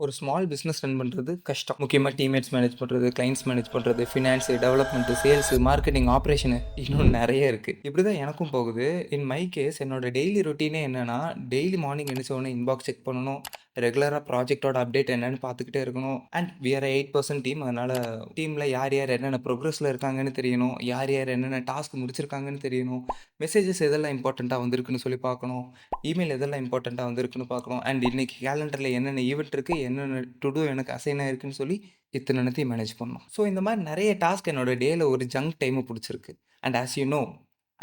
ஒரு small business run பண்ணுறது கஷ்டம். முக்கியமாக டீம்மேட்ஸ் மேனேஜ் பண்ணுறது, கிளைண்ட்ஸ் மேனேஜ் பண்ணுறது, finance, development, sales, marketing, operation இன்னும் நிறைய இருக்குது. இப்படி தான் எனக்கும் போகுது. இன் மை கேஸ் என்னோட டெய்லி ரொட்டீனே என்னன்னா, டெய்லி மார்னிங் எழுந்திரிச்ச உடனே இன்பாக்ஸ் செக் பண்ணணும். ரெகுலராக ப்ராஜெக்ட்டோட அப்டேட் என்னன்னு பார்த்துக்கிட்டே இருக்கணும். And we are 8% team. அதனால் டீமில் யார் யார் என்னென்ன ப்ரோக்ரஸில் இருக்காங்கன்னு தெரியணும். யார் யார் என்னென்ன டாஸ்க் முடிச்சிருக்காங்கன்னு தெரியணும். மெசேஜஸ் எதெல்லாம் இம்பார்ட்டண்ட்டாக வந்திருக்குன்னு சொல்லி பார்க்கணும். இமெயில் எதெல்லாம் இம்பார்ட்டண்ட்டாக வந்திருக்குன்னு பார்க்கணும். அண்ட் இன்னைக்கு கேலண்டரில் என்னென்ன ஈவெண்ட் இருக்குது, என்னென்ன டு டூ எனக்கு அசைன் ஆயிருக்குன்னு சொல்லி இத்தனைத்தையும் மேனேஜ் பண்ணணும். ஸோ இந்த மாதிரி நிறைய டாஸ்க் என்னோட டேயில் ஒரு ஜங்க் டைமை பிடிச்சிருக்கு. And as you know,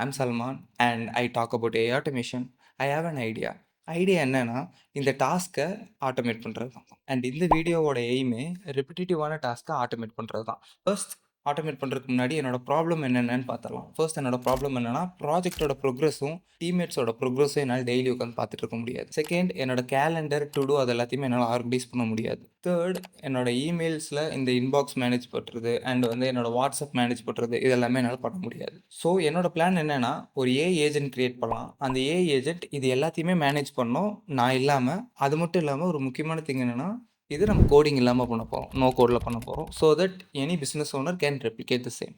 I'm Salman and I talk about a automation. I have an idea. Idea என்னன்னா, இந்த டாஸ்க்கை ஆட்டோமேட் பண்ணுறது தான். அண்ட் இந்த வீடியோவோட எய்மே ரெப்பிட்டேட்டிவான டாஸ்க்கை ஆட்டோமேட் பண்ணுறது தான். ஃபர்ஸ்ட் ஆட்டோமேட் பண்ணுறதுக்கு முன்னாடி என்னோட ப்ராப்ளம் என்னென்னு பார்த்துடலாம். ஃபர்ஸ்ட் என்னோட ப்ராப்ளம் என்னன்னா, ப்ராஜெக்ட்டோட ப்ரோக்ரஸும் டீம்மேட்ஸோட ப்ரோக்ரஸும் என்னால் டெய்லி உட்காந்து பார்த்துட்டு இருக்க முடியாது. செகண்ட், என்னோட கேலண்டர் டு டூ அது எல்லாத்தையுமே என்னால் ஆர்கனைஸ் பண்ண முடியாது. தேர்ட், என்னோட இமெயில்ஸில் இந்த இன்பாக்ஸ் மேனேஜ் பண்ணுறது அண்ட் வந்து என்னோட வாட்ஸ்அப் மேனேஜ் பண்ணுறது இது எல்லாமே என்னால் பண்ண முடியாது. ஸோ என்னோட பிளான் என்னன்னா, ஒரு ஏஐ ஏஜென்ட் கிரியேட் பண்ணலாம். அந்த ஏஐ ஏஜென்ட் இது எல்லாத்தையுமே மேனேஜ் பண்ணணும் நான் இல்லாமல். அது மட்டும் இல்லாமல் ஒரு முக்கியமான திங் என்னன்னா, இது நம்ம கோடிங் இல்லாமல் பண்ண போகிறோம். நோ கோடில் பண்ண போகிறோம். So that any business owner can replicate the same.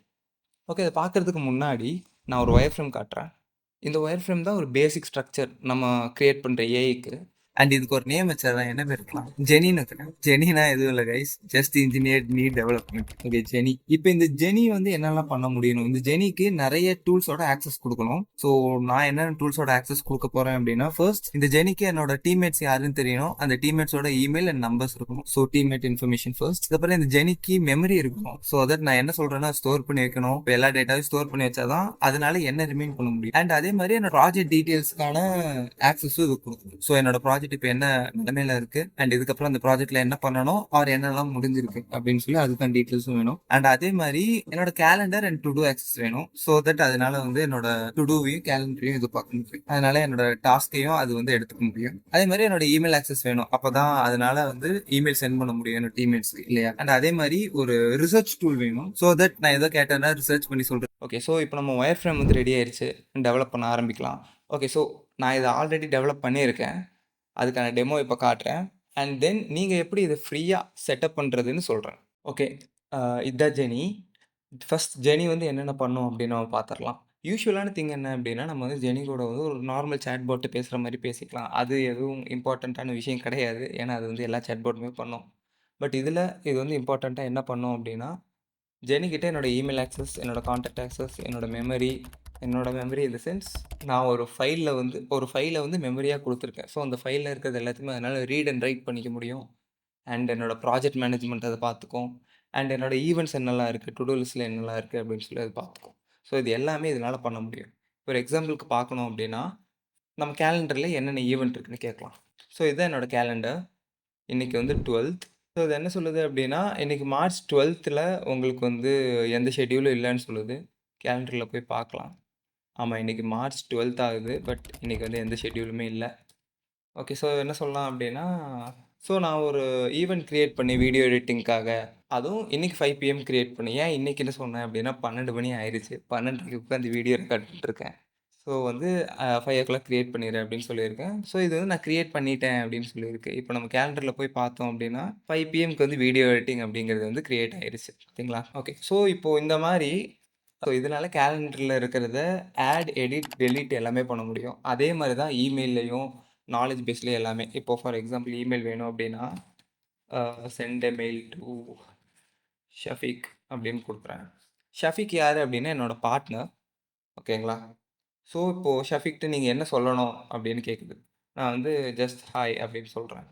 Okay, இதை பார்க்குறதுக்கு முன்னாடி நான் ஒரு ஒயர் ஃப்ரேம் காட்டுறேன். இந்த ஒயர் ஃப்ரேம் தான் ஒரு பேசிக் ஸ்ட்ரக்சர் நம்ம கிரியேட் பண்ணுற ஏஐக்கு. அண்ட் இதுக்கு ஒரு நேம் வச்சாதான் என்ன பேர் இருக்கலாம்? ஜெனின்னு வைக்கிறேன். ஜெனினா எதுவும் இல்லை guys, just engineer need development. Okay, ஜெனி. இப்போ இந்த ஜெனி வந்து என்னெல்லாம் பண்ண முடியணும்? இந்த ஜெனிக்கு நிறைய டூல்ஸோட ஆக்சஸ் கொடுக்கணும். ஸோ நான் என்னென்ன டூல்ஸோட ஆக்சஸ் கொடுக்க போறேன் அப்படின்னா, ஃபர்ஸ்ட் இந்த ஜெனிக்கு என்னோட டீம்மேட்ஸ் யாருன்னு தெரியணும். அந்த டீம்மேட்ஸோட இமெயில் அண்ட் நம்பர்ஸ் இருக்கணும். So teammate information first. அதுக்கப்புறம் இந்த ஜெனிக்கு மெமரி இருக்கணும். ஸோ அதட் நான் என்ன சொல்றேன்னா, ஸ்டோர் பண்ணி வைக்கணும். இப்போ எல்லா டேட்டாவையும் ஸ்டோர் பண்ணி வச்சாதான் அதனால என்ன ரிமைன் பண்ண முடியும். அண்ட் அதே மாதிரி என்னோட ப்ராஜெக்ட் டீடைல்ஸ்க்கான ஆக்சஸும் இது கொடுக்கணும். ஸோ என்னோட ப்ராஜெக்ட் இப்போ என்ன நிலைமையில இருக்கு அண்ட் இதுக்கப்புறம் அந்த ப்ராஜெக்ட்ல என்ன பண்ணணும் ஆர் என்னெல்லாம் முடிஞ்சிருக்கு அப்படின்னு சொல்லி அதுக்கான டீட்டெயில்ஸும் வேணும். அண்ட் அதே மாதிரி என்னோட calendar and to to access வேணும். ஸோ தட் அதனால வந்து என்னோட டு டூவையும் கேலண்டரையும் இது பார்க்க முடியும். அதனால என்னோட டாஸ்கையும் அது வந்து எடுத்துக்க முடியும். அதே மாதிரி என்னோட இமெயில் ஆக்சஸ் வேணும். அப்பதான் அதனால வந்து இமெயில் சென்ட் பண்ண முடியும் என்னோட டீம்மேட்ஸ்க்கு இல்லையா. அண்ட் அதே மாதிரி ஒரு ரிசர்ச் டூல் வேணும். ஸோ தட் நான் எதோ கேட்டேன்னா ரிசர்ச் பண்ணி சொல்றேன். ஓகே, ஸோ இப்போ நம்ம ஒயர் ஃப்ரேம் வந்து ரெடி ஆயிடுச்சு. டெவலப் பண்ண ஆரம்பிக்கலாம். ஓகே, ஸோ நான் இதை ஆல்ரெடி டெவலப் பண்ணியிருக்கேன். அதுக்கான டெமோ இப்போ காட்டுறேன். அண்ட் தென் நீங்கள் எப்படி இதை ஃப்ரீயாக செட்டப் பண்ணுறதுன்னு சொல்கிறேன். ஓகே, இதுதான் ஜெனி. ஃபர்ஸ்ட் ஜெனி வந்து என்னென்ன பண்ணும் அப்படின்னு நம்ம பார்த்துடலாம். யூஸ்வலான திங் என்ன அப்படின்னா, நம்ம வந்து ஜெனி கூட வந்து ஒரு நார்மல் சேட் போட்டு பேசுகிற மாதிரி பேசிக்கலாம். அது எதுவும் இம்பார்ட்டண்ட்டான விஷயம் கிடையாது. ஏன்னா அது வந்து எல்லா சேட் போட்டுமே பண்ணும். பட் இதில் இது வந்து இம்பார்ட்டண்ட்டாக என்ன பண்ணும் அப்படின்னா, ஜெனிக்கிட்ட என்னோட இமெயில் ஆக்சஸ், என்னோட கான்டாக்ட் ஆக்சஸ், என்னோட மெமரி இன் த சென்ஸ் நான் ஒரு ஃபைலை வந்து மெமரியாக கொடுத்துருக்கேன். ஸோ அந்த ஃபைலில் இருக்கிறது எல்லாத்தையுமே அதனால் ரீட் அண்ட் ரைட் பண்ணிக்க முடியும். அண்ட் என்னோட ப்ராஜெக்ட் மேனேஜ்மெண்ட் அதை பார்த்துக்கும். அண்ட் என்னோட ஈவெண்ட்ஸ் என்னெல்லாம் இருக்குது, டு டூ லிஸ்ட்டில் என்னெல்லாம் இருக்குது அப்படின்னு சொல்லி அது பார்த்துக்கும். ஸோ இது எல்லாமே இதனால் பண்ண முடியும். ஒரு எக்ஸாம்பிளுக்கு பார்க்கணும் அப்படின்னா, நம்ம கேலண்டரில் என்னென்ன ஈவெண்ட் இருக்குன்னு கேட்கலாம். ஸோ இதுதான் என்னோட கேலண்டர். இன்றைக்கி வந்து 12th. ஸோ இது என்ன சொல்லுது அப்படின்னா, இன்றைக்கி மார்ச் 12th உங்களுக்கு வந்து எந்த ஷெட்யூலும் இல்லைன்னு சொல்லுது. கேலண்டரில் போய் பார்க்கலாம். ஆமாம், இன்றைக்கி மார்ச் 12th ஆகுது. பட் இன்றைக்கி வந்து எந்த ஷெட்யூலுமே இல்லை. ஓகே, ஸோ என்ன சொல்லலாம் அப்படின்னா, ஸோ நான் ஒரு ஈவெண்ட் க்ரியேட் பண்ணி வீடியோ எடிட்டிங்க்காக, அதுவும் இன்றைக்கி 5 PM க்ரியேட் பண்ணி, ஏன் இன்றைக்கி என்ன சொன்னேன் அப்படின்னா 12 மணி ஆயிடுச்சு. 12க்கு உட்காந்து வீடியோ ரெக்கார்ட் பண்ணிட்டுருக்கேன். ஸோ வந்து 5 o'clock க்ரியேட் பண்ணிடு அப்படின்னு சொல்லியிருக்கேன். ஸோ இது வந்து நான் க்ரியேட் பண்ணிட்டேன் அப்படின்னு சொல்லியிருக்கு. இப்போ நம்ம கேலண்டரில் போய் பார்த்தோம் அப்படின்னா 5 PMக்கு வந்து வீடியோ எடிட்டிங் அப்படிங்கிறது வந்து க்ரியேட் ஆயிடுச்சு. ஓகேங்களா? ஓகே, ஸோ இப்போது இந்த மாதிரி இதனால கேலண்டரில் இருக்கிறத ஆட், எடிட், டெலீட் எல்லாமே பண்ண முடியும். அதே மாதிரி தான் இமெயில்லையும், நாலேஜ் பேஸ்லேயும் எல்லாமே. இப்போ ஃபார் எக்ஸாம்பிள் இமெயில் வேணும் அப்படின்னா, send a mail to Shafeeq அப்படின்னு கொடுக்குறேன். ஷஃபீக் யார் அப்படின்னா என்னோட பார்ட்னர். ஓகேங்களா? ஸோ இப்போது ஷஃபீக்கிட்ட நீங்கள் என்ன சொல்லணும் அப்படின்னு கேட்குது. நான் வந்து ஜஸ்ட் ஹாய் அப்படின்னு சொல்கிறேன்.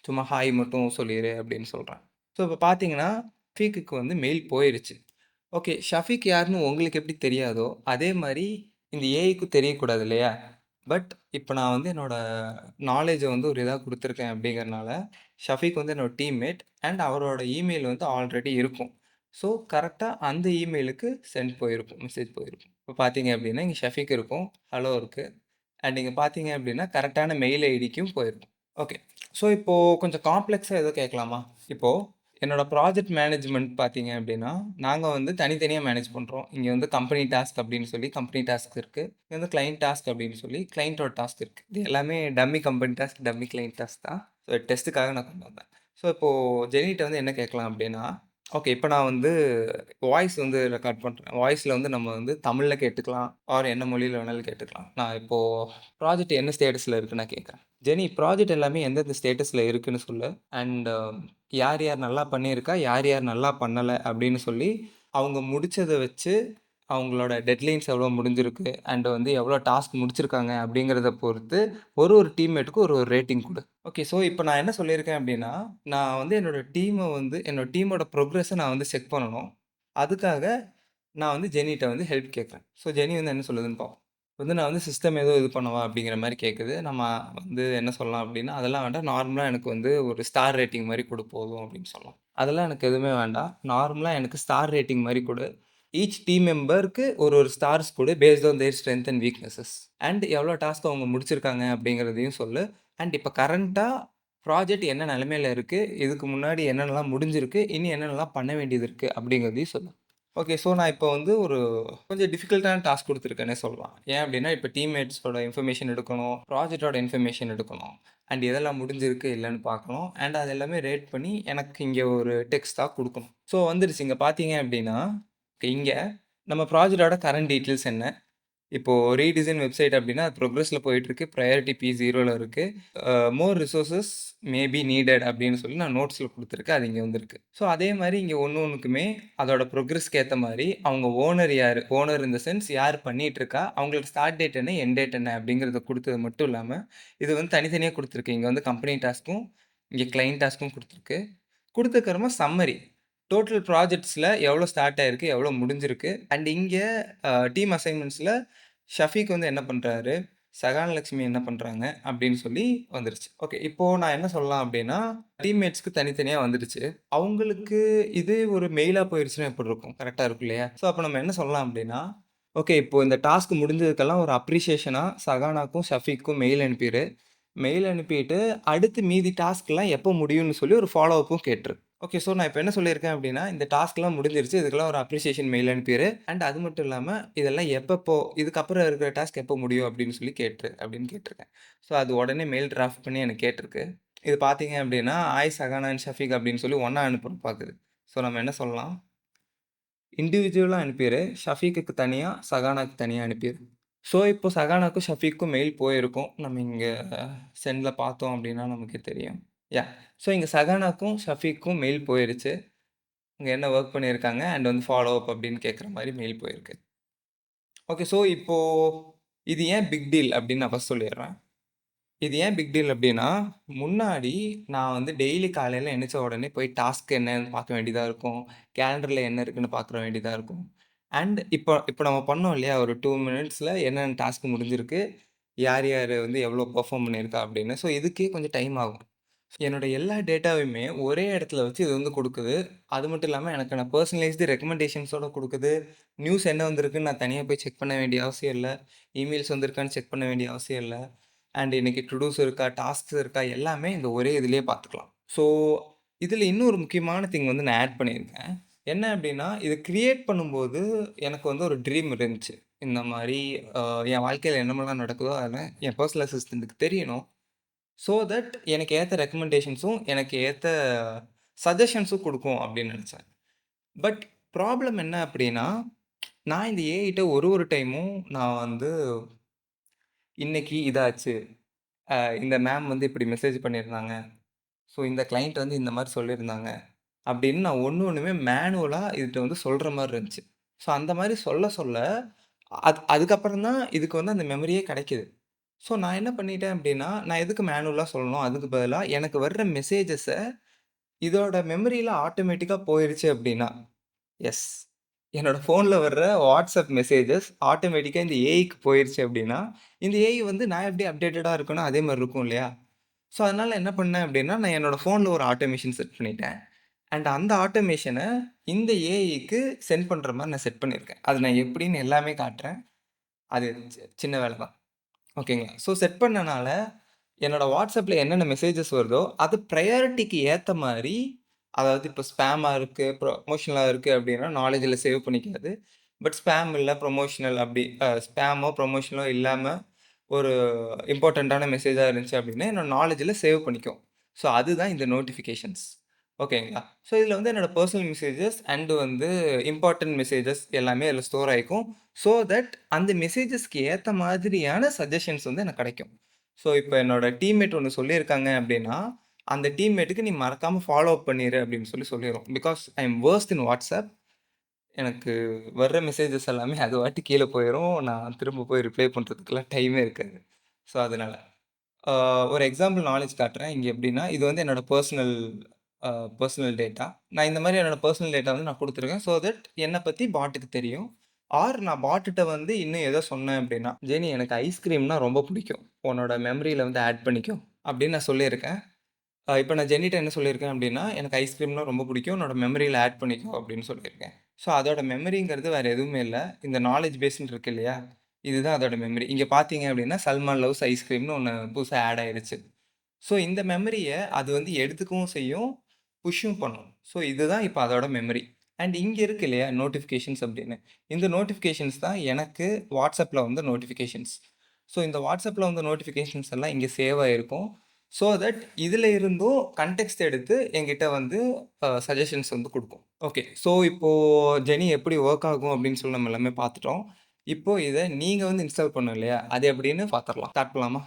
சும்மா ஹாய் மட்டும் சொல்லிடு அப்படின்னு சொல்கிறேன். ஸோ இப்போ பார்த்தீங்கன்னா ஷஃபீக்குக்கு வந்து மெயில் போயிடுச்சு. ஓகே, ஷஃபீக் யாருன்னு உங்களுக்கு எப்படி தெரியாதோ அதே மாதிரி இந்த ஏஐக்கும் தெரியக்கூடாது இல்லையா. பட் இப்போ நான் வந்து என்னோட நாலேஜை வந்து ஒரு இதாக கொடுத்துருக்கேன் அப்படிங்கிறனால ஷஃபீக் வந்து என்னோட டீம்மேட் அண்ட் அவரோட இமெயில் வந்து ஆல்ரெடி இருக்கும். ஸோ கரெக்டாக அந்த இமெயிலுக்கு சென்ட் போயிருக்கும், மெசேஜ் போயிருக்கும். இப்போ பார்த்தீங்க அப்படின்னா இங்கே ஷஃபீக் இருக்கும், ஹலோ இருக்குது. அண்ட் நீங்கள் பார்த்தீங்க அப்படின்னா கரெக்டான மெயில் ஐடிக்கும் போயிருக்கும். ஓகே, ஸோ இப்போது கொஞ்சம் காம்ப்ளெக்ஸாக எதோ கேட்கலாமா? இப்போது என்னோட ப்ராஜெக்ட் மேனேஜ்மெண்ட் பார்த்தீங்க அப்படின்னா, நாங்கள் வந்து தனித்தனியாக மேனேஜ் பண்ணுறோம். இங்கே வந்து கம்பெனி டாஸ்க் அப்படின்னு சொல்லி கம்பெனி டாஸ்க் இருக்குது. இங்கே வந்து கிளைண்ட் டாஸ்க் அப்படின்னு சொல்லி கிளைண்ட்டோட டாஸ்க் இருக்குது. இது எல்லாமே dummy company task, dummy client task தான். ஸோ டெஸ்ட்டுக்காக நான் கொண்டு வந்தேன். ஸோ இப்போ ஜெனிட்ட வந்து என்ன கேட்கலாம் அப்படின்னா, ஓகே இப்ப நான் வந்து வாய்ஸ் வந்து ரெக்கார்ட் பண்றேன். வாய்ஸ்ல வந்து நம்ம வந்து தமிழ்ல கேட்டுக்கலாம், ஆர் என்ன மொழியில வேணாலும் கேட்டுக்கலாம். நான் இப்போ ப்ராஜெக்ட் என்ன ஸ்டேட்டஸ்ல இருக்குன்னு நான் கேட்கிறேன். ஜெனி ப்ராஜெக்ட் எல்லாமே எந்தெந்த ஸ்டேட்டஸ்ல இருக்குன்னு சொல்லு. அண்ட் யார் யார் நல்லா பண்ணியிருக்கா, யார் யார் நல்லா பண்ணல அப்படின்னு சொல்லி, அவங்க முடிச்சத வச்சு அவங்களோட டெட்லைன்ஸ் எவ்வளோ முடிஞ்சிருக்கு, அண்ட் வந்து எவ்வளோ டாஸ்க் முடிச்சிருக்காங்க அப்படிங்கிறத பொறுத்து ஒரு ஒரு டீம்மேட்டுக்கும் ஒரு ஒரு ரேட்டிங் குடு. ஓகே. ஸோ இப்போ நான் என்ன சொல்லியிருக்கேன் அப்படின்னா, நான் வந்து என்னோட டீமோட ப்ரோக்ரஸ நான் வந்து செக் பண்ணணும். அதுக்காக நான் வந்து ஜெனிட்ட வந்து ஹெல்ப் கேட்குறேன். ஸோ ஜெனி வந்து என்ன சொல்லுதுன்னு பார்ப்போம். வந்து நான் வந்து சிஸ்டம் ஏதோ இது பண்ணவா அப்படிங்கிற மாரி கேட்குது. நம்ம வந்து என்ன சொல்லலாம் அப்படின்னா, அதெல்லாம் வேண்டாம். நார்மலா எனக்கு வந்து ஒரு ஸ்டார் ரேட்டிங் மாரி குடு போதும் அப்படின்னு சொல்லலாம். அதெல்லாம் எனக்கு எதுவுமே வேண்டாம். நார்மலா எனக்கு ஸ்டார் ரேட்டிங் மாரி குடு. ஈச் டீம் மெம்பருக்கு ஒரு ஒரு ஸ்டார்ஸ் குடு based on their strength and weaknesses. And எவ்வளோ டாஸ்க் அவங்க முடிச்சிருக்காங்க அப்படிங்கிறதையும் சொல்லு. அண்ட் இப்ப கரண்ட்டா ப்ராஜெக்ட் என்ன நிலைமையில இருக்கு? இதுக்கு முன்னாடி என்னென்னலாம் முடிஞ்சிருக்கு? இனி என்னென்னலாம் பண்ண வேண்டியது இருக்கு? அப்படிங்கிறதையும் சொல்லு. ஓகே. ஸோ நான் இப்போ வந்து ஒரு கொஞ்சம் டிஃபிகல்ட்டான டாஸ்க் குடுத்துருக்கேன்னே சொல்லலாம். ஏன் அப்படின்னா, இப்ப டீம்மேட்ஸோட இன்ஃபர்மேஷன் எடுக்கணும், ப்ராஜெக்ட்டோட இன்ஃபர்மேஷன் எடுக்கணும். அண்ட் எதெல்லாம் முடிஞ்சிருக்கு, இல்லன்னு பார்க்கணும். அண்ட் அது எல்லாமே ரேட் பண்ணி எனக்கு இங்க ஒரு டெக்ஸ்ட்டா குடுக்கணும். ஸோ வந்துருச்சு. இங்க பார்த்தீங்க அப்படின்னா, இங்க நம்ம ப்ராஜெக்ட்டோட கரண்ட் டீட்டெயில்ஸ் என்ன? இப்போ ரீடிசைன் வெப்சைட் அப்படின்னா, அது ப்ரோக்ரஸ்ல போயிட்டுருக்கு. ப்ரையாரிட்டி P0ல இருக்கு. மோர் ரிசோர்ஸஸ் மே பி நீடட் அப்படின்னு சொல்லி நான் நோட்ஸ்ல குடுத்துருக்கேன். அது இங்க வந்திருக்கு. ஸோ அதே மாரி இங்க ஒண்ணுக்குமே அதோட ப்ரோக்ரஸ்க்கு ஏத்த மாரி அவங்க ஓனர் யாரு? ஓனர் இன் த சென்ஸ் யார் பண்ணிட்டுருக்கா? அவங்களோட ஸ்டார்ட் டேட் என்ன? எண்ட் டேட் என்ன? அப்படிங்கிறத குடுத்தது மட்டும் இல்லாம, இது வந்து தனித்தனியா குடுத்துருக்கு. இங்க வந்து கம்பெனி டாஸ்க்கும், இங்க கிளையன்ட் டாஸ்க்கும் குடுத்துருக்கு. குடுத்ததுக்கப்புறமா சம்மரி. டோட்டல் ப்ராஜெக்ட்ஸ்ல எவ்வளோ ஸ்டார்ட் ஆயிருக்கு? எவ்வளோ முடிஞ்சிருக்கு? அண்ட் இங்க டீம் அசைன்மென்ட்ஸ்ல ஷஃபீக் வந்து என்ன பண்றாரு? சகானலட்சுமி என்ன பண்றாங்க? அப்படின்னு சொல்லி வந்துருச்சு. ஓகே. இப்போ நான் என்ன சொல்லலாம் அப்படின்னா, டீம்மேட்ஸ்க்கு தனித்தனியா வந்துடுச்சு. அவங்களுக்கு இது ஒரு மெயிலா போயிருச்சுன்னா எப்படி இருக்கும்? கரெக்ட்டா இருக்கும் இல்லையா? ஸோ அப்ப நம்ம என்ன சொல்லலாம் அப்படின்னா, ஓகே இப்போ இந்த டாஸ்க் முடிஞ்சதுக்கெல்லாம் ஒரு அப்ரிசியேஷனா சகானாக்கும், ஷஃபீக்கும் மெயில் அனுப்பிரு. மெயில் அனுப்பிட்டு அடுத்து மீதி டாஸ்க்லாம் எப்போ முடியும்னு சொல்லி ஒரு ஃபாலோ அப்பும் கேட்டுரு. ஓகே. ஸோ நான் இப்ப என்ன சொல்லியிருக்கேன் அப்படின்னா, இந்த டாஸ்க்லாம் முடிஞ்சிருச்சு. இதுக்கெல்லாம் ஒரு அப்ரிசியேஷன் மெயில் அனுப்பிரு. அண்ட் அது மட்டும் இல்லாம, இதெல்லாம் எப்பப்போ இதுக்கப்புறம் இருக்கிற டாஸ்க் எப்போ முடியும் அப்படின்னு சொல்லி கேட்டுரு அப்படின்னு கேட்டுருக்கேன். ஸோ அது உடனே மெயில் டிராஃப்ட் பண்ணி எனக்கு கேட்டிருக்கு. இது பார்த்தீங்க அப்படின்னா, "ஹாய் சகானா அண்ட் ஷஃபீக்" அப்படின்னு சொல்லி ஒண்ணா அனுப்ப பாக்குது. ஸோ நம்ம என்ன சொல்லலாம்? இண்டிவிஜுவலா அனுப்பிரு. ஷஃபீக்குக்கு தனியா, சகானாக்கு தனியா அனுப்பிரு. ஸோ இப்போ சகானாக்கும், ஷஃபீக்கும் மெயில் போயிருக்கும். நம்ம இங்க சென்ட்ல பார்த்தோம் அப்படின்னா நமக்கே தெரியும். யாஹ்! ஸோ இங்க சகானாக்கும், ஷஃபீக்கும் மெயில் போயிருச்சு. இங்க என்ன வொர்க் பண்ணியிருக்காங்க அண்ட் வந்து ஃபாலோ அப் அப்படின்னு கேட்குற மாரி மெயில் போயிருக்கு. ஓகே. ஸோ இப்போ இது ஏன் பிக் டீல் அப்படின்னு நான் ஃபர்ஸ்ட் சொல்லிடுறேன். இது ஏன் பிக் டீல் அப்படின்னா, முன்னாடி நான் வந்து டெய்லி காலையில எந்திரிச்ச உடனே போய் டாஸ்க் என்னன்னு பார்க்க வேண்டியதா இருக்கும். கேலண்டர்ல என்ன இருக்குன்னு பார்க்க வேண்டியதா இருக்கும். அண்ட் இப்போ இப்போ நம்ம பண்ணோம் இல்லையா? ஒரு 2 மினிட்ஸ்ல என்னென்ன டாஸ்க் முடிஞ்சிருக்கு, யார் யார் வந்து எவ்வளோ பெர்ஃபார்ம் பண்ணியிருக்கா அப்படின்னு. ஸோ இதுக்கே கொஞ்சம் டைம் ஆகும். என்னோட எல்லா டேட்டாவையுமே ஒரே இடத்துல வச்சு இது வந்து குடுக்குது. அது மட்டும் இல்லாம எனக்கான பெர்சனலைஸ்டு ரெக்கமெண்டேஷன்ஸோட குடுக்குது. நியூஸ் என்ன வந்திருக்குன்னு நான் தனியா போய் செக் பண்ண வேண்டிய அவசியம் இல்ல. இமெயில்ஸ் வந்திருக்கான்னு செக் பண்ண வேண்டிய அவசியம் இல்ல. அண்ட் இன்னைக்கு டு டூஸ் இருக்கா, டாஸ்க்ஸ் இருக்கா எல்லாமே இந்த ஒரே இதுலயே பார்த்துக்கலாம். ஸோ, இதுல இன்னொரு முக்கியமான திங் வந்து நான் ஆட் பண்ணியிருக்கேன். என்ன அப்டின்னா, இத கிரியேட் பண்ணும்போது எனக்கு வந்து ஒரு ட்ரீம் இருந்துச்சு. இந்த மாரி அ என் வாழ்க்கையில என்னமெல்லாம் நடக்குதோ அதெல்லாம் என் பெர்சனல் அசிஸ்டன்ட்க்கு தெரியணும். ஸோ தட் எனக்கு ஏத்த ரெக்கமெண்டேஷன்ஸும், எனக்கு ஏத்த சஜஷன்ஸும் குடுக்கும் அப்டின்னு நெனச்சேன். பட் ப்ராப்ளம் என்ன அப்டின்னா, நான் இந்த ஏஐட்ட ஒரு ஒரு டைமும் நான் வந்து இன்னைக்கு இதாச்சு. இந்த மேம் வந்து இப்படி மெசேஜ் பண்ணியிருந்தாங்க. ஸோ இந்த கிளையண்ட் வந்து இந்த மாரி சொல்லியிருந்தாங்க. அப்படின்னு நான் ஒண்ணுமே மேனுவலா இதுட்ட வந்து சொல்ற மாரி இருந்துச்சு. ஸோ அந்த மாரி சொல்ல சொல்ல, அதுக்கப்புறம் தான் இதுக்கு வந்து அந்த மெமரியே கிடைக்குது. ஸோ நான் என்ன பண்ணிட்டேன் அப்படின்னா, நான் எதுக்கு மேனுவலா சொல்லணும்? அதுக்கு பதிலா எனக்கு வர்ற மெசேஜஸ இதோட மெமரியில ஆட்டோமேட்டிக்கா போயிருச்சு அப்படின்னா, எஸ். என்னோட ஃபோன்ல வர்ற WhatsApp மெசேஜஸ் ஆட்டோமேட்டிக்கா இந்த ஏஐக்கு போயிருச்சு அப்படின்னா, இந்த ஏஐ வந்து நான் எப்படி அப்டேட்டடா இருக்கனோ, அதே மாரி இருக்கும் இல்லையா? ஸோ, அதனால என்ன பண்ணேன் அப்படின்னா, நான் என்னோட ஃபோன்ல ஒரு ஆட்டோமேஷன் செட் பண்ணிட்டேன். அண்ட் அந்த ஆட்டோமேஷன இந்த ஏஐக்கு சென்ட் பண்ற மாரி நான் செட் பண்ணியிருக்கேன். அது நான் எப்படின்னு எல்லாமே காட்டுறேன். அது சின்ன வேலை தான். ஓகேங்களா? ஸோ செட் பண்ணனால, என்னோட WhatsAppல என்னென்ன மெசேஜஸ் வருதோ, அது பிரையாரிட்டிக்கு ஏத்த மாரி, அதாவது இப்போ ஸ்பேமா இருக்கு, ப்ரமோஷனலா இருக்கு அப்டின்னா, நாலேட்ஜ்ல சேவ் பண்ணிக்காது. பட் ஸ்பேம் இல்ல, ப்ரமோஷனல் அப்டி ஸ்பேமோ, ப்ரமோஷனலோ இல்லாம, ஒரு இம்பார்ட்டன்ட்டான மெசேஜா இருந்துச்சு அப்டின்னா, என்னோட நாலேட்ஜ்ல சேவ் பண்ணிக்கும். ஸோ அதுதான் இந்த நோட்டிஃபிகேஷன்ஸ். ஓகேங்களா? ஸோ இதில வந்து என்னோட பெர்சனல் மெசேஜஸ் அண்ட் வந்து இம்பார்ட்டன்ட் மெசேஜஸ் எல்லாமே அதில ஸ்டோர் ஆயிக்கும். ஸோ தட் அந்த மெசேஜஸ்க்கு ஏத்த மாதிரியான சஜஷன்ஸ் வந்து எனக்கு கிடைக்கும். ஸோ இப்ப என்னோட டீம்மேட் ஒண்ணு சொல்லியிருக்காங்க அப்படின்னா, அந்த டீம்மேட்டுக்கு நீ மறக்காம ஃபாலோ அப் பண்ணிரு அப்படின்னு சொல்லிரும். Because I am worst in WhatsApp. எனக்கு வர்ற மெசேஜஸ் எல்லாமே அது பாட்டுக்கு கீழ போயிரும். நான் திரும்ப போய் ரிப்ளை பண்றதுக்குலாம் டைமே இருக்காது. ஸோ அதனால. ஒரு எக்ஸாம்பிள் நாலேட்ஜ் காட்டுறேன். இங்க எப்படின்னா, இது வந்து என்னோட பெர்சனல் டேட்டா. நான் இந்த மாரி என்னோட பெர்சனல் டேட்டா வந்து நான் குடுத்துருக்கேன். ஸோ தட் என்ன பத்தி பாட்டுக்கு தெரியும். ஆர் நான் பாட்டுட்ட வந்து இன்னும் ஏதோ சொன்னேன் அப்படின்னா, "ஜெனி எனக்கு ஐஸ்கிரீம்னா ரொம்ப பிடிக்கும். உன்னோட மெமரியில வந்து ஆட் பண்ணிக்கோ" அப்படின்னு நான் சொல்லியிருக்கேன். இப்ப நான் ஜென்னிட்ட என்ன சொல்லியிருக்கேன் அப்படின்னா, "எனக்கு ஐஸ்கிரீம்னா ரொம்ப பிடிக்கும். உன்னோட மெமரியில ஆட் பண்ணிக்கோ" அப்படின்னு சொல்லியிருக்கேன். ஸோ அதோட மெமரிங்கிறது வேற எதுவுமே இல்ல. இந்த நாலேட்ஜ் பேஸ்ன்னு இருக்கு இல்லையா? இதுதான் அதோட மெமரி. இங்க பார்த்தீங்க அப்படின்னா, "சல்மான் லவ்ஸ் ஐஸ்கிரீம்னு" ஒண்ணு புதுசா ஆட் ஆயிருச்சு. ஸோ இந்த மெமரிய அது வந்து எடுத்துக்கவும் செய்யும், புஷ்ஷும் பண்ணும். ஸோ இதுதான் இப்ப அதோட மெமரி. அண்ட் இங்க இருக்கு இல்லையா நோட்டிஃபிகேஷன்ஸ் அப்படின்னு. இந்த நோட்டிஃபிகேஷன்ஸ் தான் எனக்கு WhatsAppல வந்த நோட்டிஃபிகேஷன்ஸ். ஸோ இந்த WhatsAppல வந்த நோட்டிஃபிகேஷன்ஸ் எல்லாம் இங்க சேவ் ஆயிருக்கும். ஸோ தட் இதுல இருந்தும் கன்டெக்ஸ்ட் எடுத்து என்கிட்ட வந்து சஜஷன்ஸ் வந்து குடுக்கும். ஓகே. ஸோ இப்போ ஜெனி எப்படி வொர்க் ஆகும் அப்படின்னு சொல்லி நம்ம எல்லாமே பார்த்துட்டோம். இப்போ இத நீங்க வந்து இன்ஸ்டால் பண்ணணும் இல்லையா? அது எப்படின்னு பார்த்துரலாம். ஸ்டார்ட் பண்ணலாமா?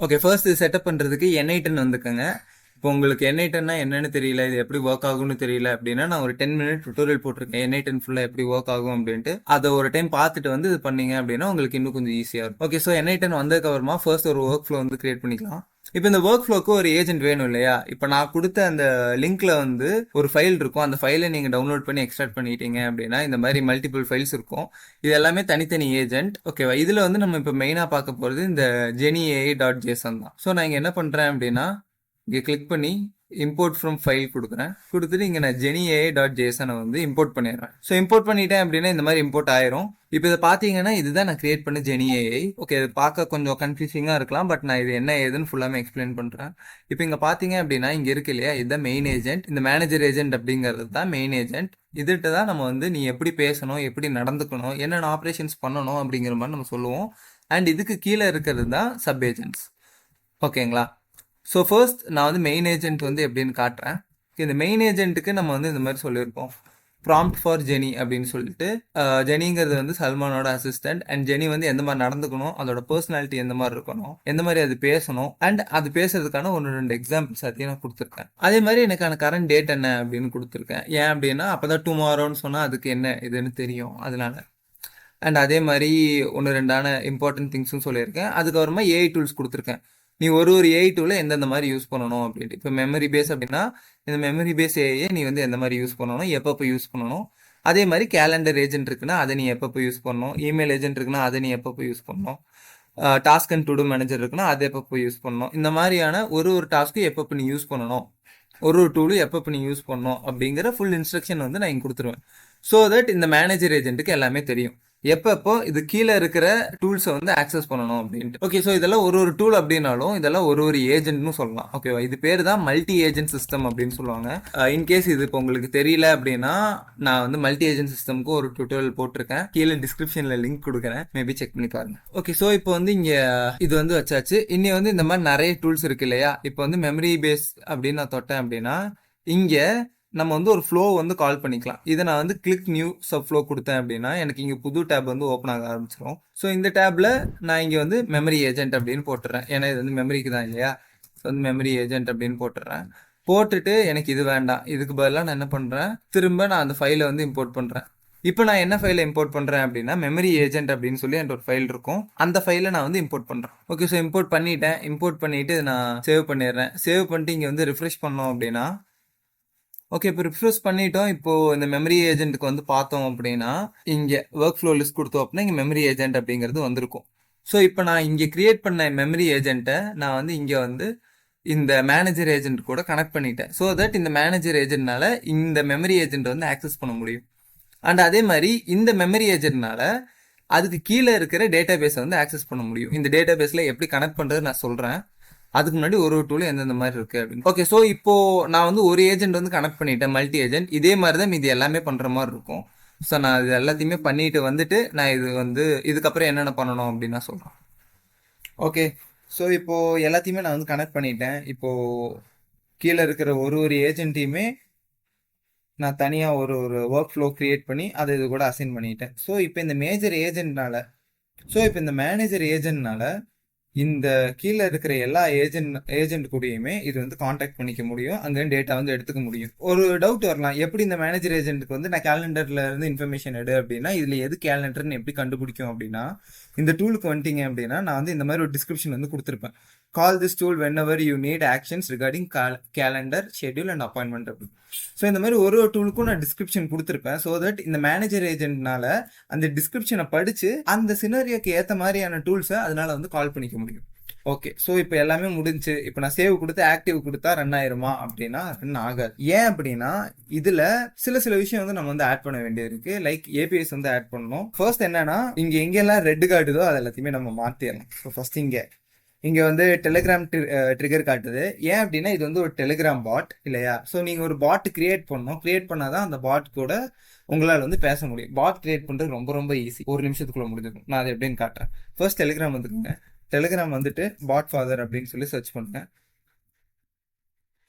ஓகே. ஃபர்ஸ்ட் இது செட்டப் பண்றதுக்கு N8 வந்துக்கங்க. இப்போ உங்களுக்கு N8ன்னா என்னன்னு தெரியல, இது எப்படி வொர்க் ஆகும்னு தெரியல அப்படின்னா, நான் ஒரு 10 மினிட் டுட்டோரியல் போட்டிருக்கேன். N8 ஃபுல்லா எப்படி வொர்க் ஆகும் அப்படின்ட்டு. அத ஒரு டைம் பார்த்துட்டு வந்து இது பண்ணீங்க அப்படின்னா, உங்களுக்கு இன்னும் கொஞ்சம் ஈஸியா இருக்கும். ஓகே. ஸோ N8 வந்ததுக்கு அப்புறமா ஃபர்ஸ்ட் ஒரு வொர்க் ஃப்ளோ வந்து கிரியேட் பண்ணிக்கலாம். இப்போ இந்த ஒர்க் ஃப்ளோக்கு ஒரு ஏஜென்ட் வேணும் இல்லையா? இப்போ நான் கொடுத்த அந்த லிங்க்ல வந்து ஒரு ஃபைல் இருக்கும். அந்த ஃபைலை நீங்க டவுன்லோட் பண்ணி எக்ஸ்ட்ராக்ட் பண்ணிட்டீங்க அப்படின்னா இந்த மாதிரி மல்டிபிள் ஃபைல்ஸ் இருக்கும். இது எல்லாமே தனித்தனி ஏஜென்ட். ஓகேவா? இதுல வந்து நம்ம இப்போ மெயினா பார்க்க போறது இந்த genie.json தான். ஸோ நான் இங்க என்ன பண்றேன் அப்படின்னா, இங்க கிளிக் பண்ணி இம்போர்ட் ஃப்ரம் ஃபைல் கொடுக்குறேன். கொடுத்துட்டு இங்க நான் genie.json வந்து இம்போர்ட் பண்ணிடுறேன். ஸோ இம்போர்ட் பண்ணிட்டேன் அப்படின்னா இந்த மாதிரி இம்போர்ட் ஆயிரும். இப்போ இதை பார்த்தீங்கன்னா இதுதான் நான் கிரியேட் பண்ண GenieAI. ஓகே, இது பார்க்க கொஞ்சம் கன்ஃபியூசிங்காக இருக்கலாம். பட் நான் இது என்ன ஏதுன்னு ஃபுல்லாமே எக்ஸ்பிளைன் பண்ணுறேன். இப்போ இங்கே பார்த்தீங்க அப்படின்னா இங்கே இருக்கு இல்லையா, இதுதான் மெயின் ஏஜென்ட். இந்த மேனேஜர் ஏஜென்ட் அப்படிங்கிறது தான் மெயின் ஏஜென்ட். இதுகிட்ட தான் நம்ம வந்து நீ எப்படி பேசணும், எப்படி நடந்துக்கணும், என்னென்ன ஆப்ரேஷன்ஸ் பண்ணணும் அப்படிங்கிற மாதிரி நம்ம சொல்லுவோம். அண்ட் இதுக்கு கீழே இருக்கிறது தான் சப் ஏஜென்ட்ஸ். ஓகேங்களா? ஸோ ஃபர்ஸ்ட் நான் வந்து மெயின் ஏஜென்ட் வந்து எப்படின்னு காட்டுறேன். இந்த மெயின் ஏஜென்ட்டுக்கு நம்ம வந்து இந்த மாதிரி சொல்லியிருப்போம், ப்ராம்ப்ட் ஃபார் ஜெனி அப்படின்னு சொல்லிட்டு. ஜெனிங்கிறது வந்து சல்மானோட அசிஸ்டன்ட். அண்ட் ஜெனி வந்து எந்த மாதிரி நடந்துக்கணும், அதோட பர்சனாலிட்டி எந்த மாதிரி இருக்கணும், எந்த மாதிரி அது பேசணும், அண்ட் அது பேசுறதுக்கான 1-2 எக்ஸாம்பிள்ஸ் அதையும் நான் கொடுத்துருக்கேன். அதே மாதிரி எனக்கான கரண்ட் டேட் என்ன அப்படின்னு கொடுத்துருக்கேன். ஏன் அப்படின்னா அப்பதான் டுமாரோன்னு சொன்னா அதுக்கு என்ன இதுன்னு தெரியும், அதனால. அண்ட் அதே மாதிரி 1-2 இம்பார்ட்டன்ட் திங்ஸும் சொல்லியிருக்கேன். அதுக்கப்புறமா ஏஐ டூல்ஸ் கொடுத்துருக்கேன். நீ ஒரு ஏஐ டூலை எந்தெந்த மாதிரி யூஸ் பண்ணணும் அப்படின்ட்டு. இப்போ மெமரி பேஸ் அப்படின்னா இந்த மெமரி பேஸ் ஏஐயை நீ வந்து எந்த மாதிரி யூஸ் பண்ணணும், எப்பப்போ யூஸ் பண்ணணும். அதே மாதிரி கேலண்டர் ஏஜென்ட் இருக்குன்னா அதை நீ எப்பப்போ யூஸ் பண்ணணும். இமெயில் ஏஜென்ட் இருக்குன்னா அதை நீ எப்பப்போ யூஸ் பண்ணணும். Task and to do manager இருக்குன்னா அதை எப்பப்போ யூஸ் பண்ணணும். இந்த மாதிரியான ஒரு டாஸ்க்கு எப்பப்போ நீ யூஸ் பண்ணணும், ஒரு டூலும் எப்பப்போ நீ யூஸ் பண்ணணும் அப்படிங்கிற ஃபுல் இன்ஸ்ட்ரக்ஷன் வந்து நான் இங்கே கொடுத்துருவேன். ஸோ தட் இந்த மேனேஜர் ஏஜென்ட்டுக்கு எல்லாமே தெரியும் எப்பப்போ இது கீழே இருக்கிற டூல்ஸை வந்து ஆக்சஸ் பண்ணணும் அப்படின்ட்டு. ஓகே, ஸோ இதெல்லாம் ஒரு டூல் அப்படின்னாலும் இதெல்லாம் ஒரு ஏஜென்ட்னு சொல்லலாம். ஓகேவா? இது பேர் தான் மல்டி ஏஜென்ட் சிஸ்டம் அப்படின்னு சொல்லுவாங்க. இன்கேஸ் இது இப்போ உங்களுக்கு தெரியல அப்படின்னா நான் வந்து மல்டி ஏஜென்ட் சிஸ்டம்க்கு ஒரு டுட்டோரியல் போட்டிருக்கேன். கீழே டிஸ்கிரிப்ஷன்ல லிங்க் கொடுக்குறேன், மேபி செக் பண்ணி பாருங்க. ஓகே, ஸோ இப்போ வந்து இங்க இது வந்து வச்சாச்சு. இன்னி வந்து இந்த மாதிரி நிறைய டூல்ஸ் இருக்கு இல்லையா? இப்போ வந்து மெமரி பேஸ் அப்படின்னு நான் தொட்டேன் அப்படின்னா இங்க நம்ம வந்து ஒரு ஃப்ளோ வந்து கால் பண்ணிக்கலாம். இதை நான் வந்து கிளிக் நியூ சப் ஃப்ளோ கொடுத்தேன் அப்படின்னா எனக்கு இங்கே புது டேப் வந்து ஓப்பன் ஆக ஆரம்பிச்சிடும். ஸோ இந்த டேப்ல நான் இங்கே வந்து மெமரி ஏஜென்ட் அப்படின்னு போட்டுறேன். ஏன்னா இது வந்து மெமரிக்கு தான் இல்லையா? ஸோ வந்து மெமரி ஏஜென்ட் அப்படின்னு போட்டுறேன். போட்டுட்டு எனக்கு இது வேண்டாம், இதுக்கு பதிலாக நான் என்ன பண்ணுறேன், திரும்ப நான் அந்த ஃபைலை வந்து இம்போர்ட் பண்ணுறேன். இப்போ நான் என்ன ஃபைலை இம்போர்ட் பண்ணுறேன் அப்படின்னா மெமரி ஏஜென்ட் அப்படின்னு சொல்லி என்கிட்ட ஒரு ஃபைல் இருக்கும். அந்த ஃபைலை நான் வந்து இம்போர்ட் பண்ணுறேன். ஓகே, ஸோ இம்போர்ட் பண்ணிட்டேன். இம்போர்ட் பண்ணிட்டு நான் சேவ் பண்ணிடுறேன். சேவ் பண்ணிட்டு இங்கே வந்து ரிஃப்ரெஷ் பண்ணோம் அப்படின்னா ஓகே, இப்போ ரிஃப்ரெஷ் பண்ணிட்டோம். இப்போ இந்த மெமரி ஏஜென்ட்டுக்கு வந்து பார்த்தோம் அப்படின்னா இங்கே ஒர்க் ஃப்ளோ லிஸ்ட் கொடுத்தோம் அப்படின்னா இங்கே மெமரி ஏஜென்ட் அப்படிங்கிறது வந்திருக்கும். ஸோ இப்போ நான் இங்கே கிரியேட் பண்ண மெமரி ஏஜென்ட்டை நான் வந்து இங்கே வந்து இந்த மேனேஜர் ஏஜென்ட் கூட கனெக்ட் பண்ணிட்டேன். ஸோ தட் இந்த மேனேஜர் ஏஜென்ட்னால இந்த மெமரி ஏஜென்ட் வந்து ஆக்சஸ் பண்ண முடியும். அண்ட் அதே மாதிரி இந்த மெமரி ஏஜென்ட்னால அதுக்கு கீழே இருக்கிற டேட்டா பேஸை வந்து ஆக்சஸ் பண்ண முடியும். இந்த டேட்டா பேஸில் எப்படி கனெக்ட் பண்ணுறது நான் சொல்கிறேன். அதுக்கு முன்னாடி ஒரு டூல் எந்தெந்த மாதிரி இருக்கு அப்படின்னு. ஓகே, ஸோ இப்போ நான் வந்து ஒரு ஏஜென்ட் வந்து கனெக்ட் பண்ணிட்டேன், மல்டி ஏஜென்ட். இதே மாதிரி தான் இது எல்லாமே பண்ற மாதிரி இருக்கும். ஸோ நான் இது எல்லாத்தையுமே பண்ணிட்டு வந்துட்டு நான் இது வந்து இதுக்கப்புறம் என்னென்ன பண்ணணும் அப்படின்னு நான் சொல்றேன். ஓகே, ஸோ இப்போ எல்லாத்தையுமே நான் வந்து கனெக்ட் பண்ணிட்டேன். இப்போ கீழே இருக்கிற ஒரு ஏஜென்ட்டையுமே நான் தனியாக ஒரு ஒர்க் ஃப்ளோ கிரியேட் பண்ணி அதை இது கூட அசைன் பண்ணிட்டேன். ஸோ இப்போ இந்த மேனேஜர் ஏஜென்ட்னால இந்த கீழே இருக்கிற எல்லா ஏஜென்ட் கூடயுமே இது வந்து காண்டாக்ட் பண்ணிக்க முடியும், அங்கே டேட்டா வந்து எடுத்துக்க முடியும். ஒரு டவுட் வரலாம், எப்படி இந்த மேனேஜர் ஏஜென்ட்டுக்கு வந்து நான் கேலண்டர்ல இருந்து இன்ஃபர்மேஷன் எடு அப்படின்னா இதுல எது கேலண்டர்னு எப்படி கண்டுபிடிக்கும் அப்படின்னா, இந்த டூலுக்கு வந்துட்டீங்க அப்படின்னா நான் வந்து இந்த மாதிரி ஒரு டிஸ்கிரிப்ஷன் வந்து கொடுத்துருப்பேன். Call this tool when ever you need actions regarding calendar schedule and appointment அப்படின்னு. ஸோ இந்த மாதிரி ஒரு டூலுக்கும் நான் டிஸ்கிரிப்ஷன் கொடுத்துருப்பேன். ஸோ தட் இந்த மேனேஜர் ஏஜென்ட்னால அந்த டிஸ்கிரிப்ஷனை படிச்சு அந்த சினரியோக்கு ஏற்ற மாதிரியான டூல்ஸை அதனால வந்து கால் பண்ணிக்க முடியும். ஓகே, ஸோ இப்போ எல்லாமே முடிஞ்சு. இப்போ நான் சேவ் கொடுத்து ஆக்டிவ் கொடுத்தா ரன் ஆயிருமா அப்படின்னா ரன் ஆகாது. ஏன் அப்படின்னா இதுல சில விஷயம் வந்து நம்ம வந்து ஆட் பண்ண வேண்டியது இருக்கு. லைக் ஏபிஎஸ் வந்து ஆட் பண்ணணும். ஃபர்ஸ்ட் என்னன்னா இங்க எங்கெல்லாம் ரெட் காட்டுதோ அது எல்லாத்தையுமே நம்ம மாத்திடலாம். ஸோ ஃபர்ஸ்ட் இங்க வந்து டெலிகிராம் ட்ரிகர் காட்டுது. ஏன் அப்படின்னா இது வந்து ஒரு டெலிகிராம் பாட் இல்லையா? ஸோ நீங்க ஒரு பாட் கிரியேட் பண்ணணும். கிரியேட் பண்ணாதான் அந்த பாட் கூட உங்களால் வந்து பேச முடியும். பாட் கிரியேட் பண்றது ரொம்ப ரொம்ப ஈஸி, ஒரு நிமிஷத்துக்குள்ள முடிஞ்சிடும். நான் அதை எப்படின்னு காட்டுறேன். First Telegram வந்துக்குங்க. டெலிகிராம் வந்துட்டு பாட் ஃபாதர் அப்படின்னு சொல்லி சர்ச் பண்ணுங்க.